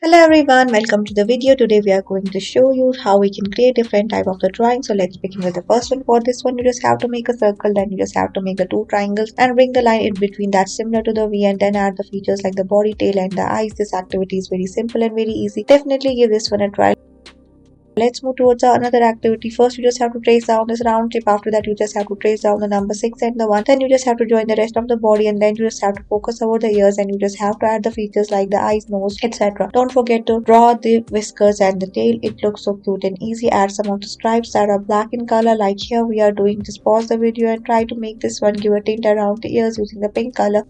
Hello everyone, welcome to the video. Today we are going to show you how we can create different type of the drawing. So let's begin with the first one. For this one, you just have to make a circle, then you just have to make the two triangles and bring the line in between that's similar to the V, and then add the features like the body, tail and the eyes. This activity is very simple and very easy. Definitely give this one a try. Let's move towards another activity. First, you just have to trace down this round shape. After that, you just have to trace down the number 6 and the 1. Then you just have to join the rest of the body, and then you just have to focus over the ears, and you just have to add the features like the eyes, nose, etc. Don't forget to draw the whiskers and the tail. It looks so cute and easy. Add some of the stripes that are black in color like here we are doing. Just pause the video and try to make this one. Give a tint around the ears using the pink color.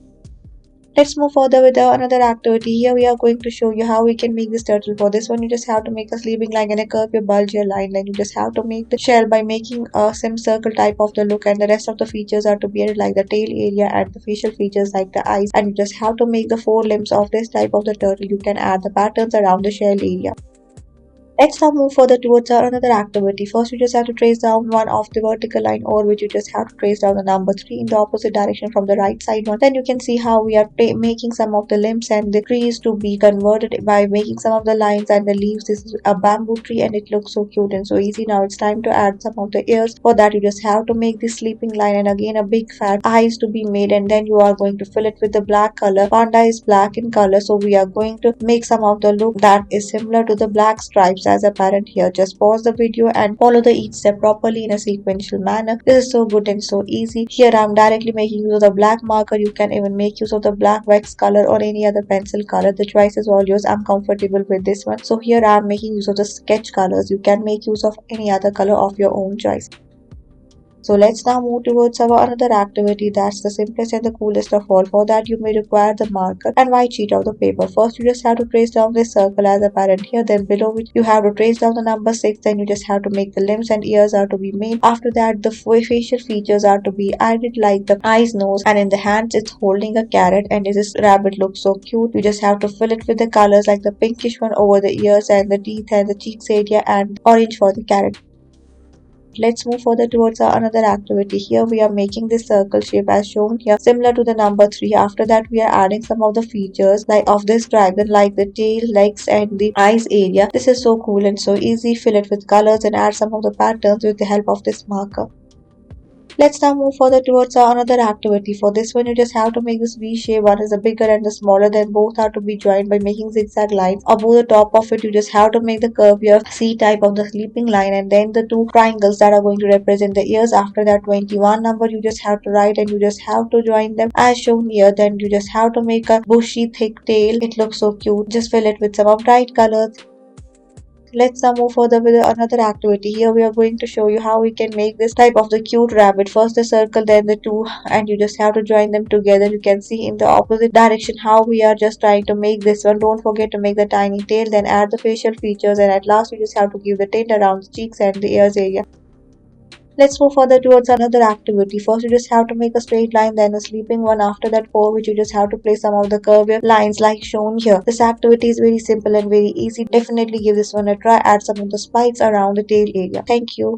Let's move further with another activity. Here we are going to show you how we can make this turtle. For this one, you just have to make a sleeping line and a curve your bulge your line. Then you just have to make the shell by making a semicircle type of the look, and the rest of the features are to be added like the tail area and the facial features like the eyes. And you just have to make the four limbs of this type of the turtle. You can add the patterns around the shell area. Let's now move further towards another activity. First, you just have to trace down one of the vertical line, over which you just have to trace down the number 3 in the opposite direction from the right side one. Then you can see how we are making some of the limbs and the trees to be converted by making some of the lines and the leaves. This is a bamboo tree and it looks so cute and so easy. Now it's time to add some of the ears. For that, you just have to make this sleeping line and again a big fat eyes to be made, and then you are going to fill it with the black color. Panda is black in color, so we are going to make some of the look that is similar to the black stripes as apparent here. Just pause the video and follow the each step properly in a sequential manner. This is so good and so easy. Here I'm directly making use of the black marker. You can even make use of the black wax color or any other pencil color. The choice is all yours. I'm comfortable with this one. So here I'm making use of the sketch colors. You can make use of any other color of your own choice. So let's now move towards our another activity that's the simplest and the coolest of all. For that you may require the marker and white sheet of the paper. First you just have to trace down this circle as apparent here, then below which you have to trace down the number 6, then you just have to make the limbs and ears are to be made. After that the facial features are to be added like the eyes, nose, and in the hands it's holding a carrot and this rabbit looks so cute. You just have to fill it with the colors like the pinkish one over the ears and the teeth and the cheeks area and orange for the carrot. Let's move further towards another activity. Here we are making this circle shape as shown here, similar to the number 3. After that we are adding some of the features like of this dragon like the tail, legs and the eyes area. This is so cool and so easy. Fill it with colors and add some of the patterns with the help of this marker. Let's now move further towards another activity. For this one, you just have to make this V shape. One is the bigger and the smaller. Then both are to be joined by making zigzag lines. Above the top of it, you just have to make the curve here, C type of the sleeping line, and then the two triangles that are going to represent the ears. After that 21 number, you just have to write and you just have to join them as shown here. Then you just have to make a bushy thick tail. It looks so cute. Just fill it with some of bright colors. Let's now move further with another activity. Here we are going to show you how we can make this type of the cute rabbit. First the circle, then the two, and you just have to join them together. You can see in the opposite direction how we are just trying to make this one. Don't forget to make the tiny tail, then add the facial features, and at last you just have to give the tint around the cheeks and the ears area. Let's move further towards another activity. First, you just have to make a straight line, then a sleeping one. After that, for which you just have to place some of the curved lines like shown here. This activity is very simple and very easy. Definitely give this one a try. Add some of the spikes around the tail area. Thank you.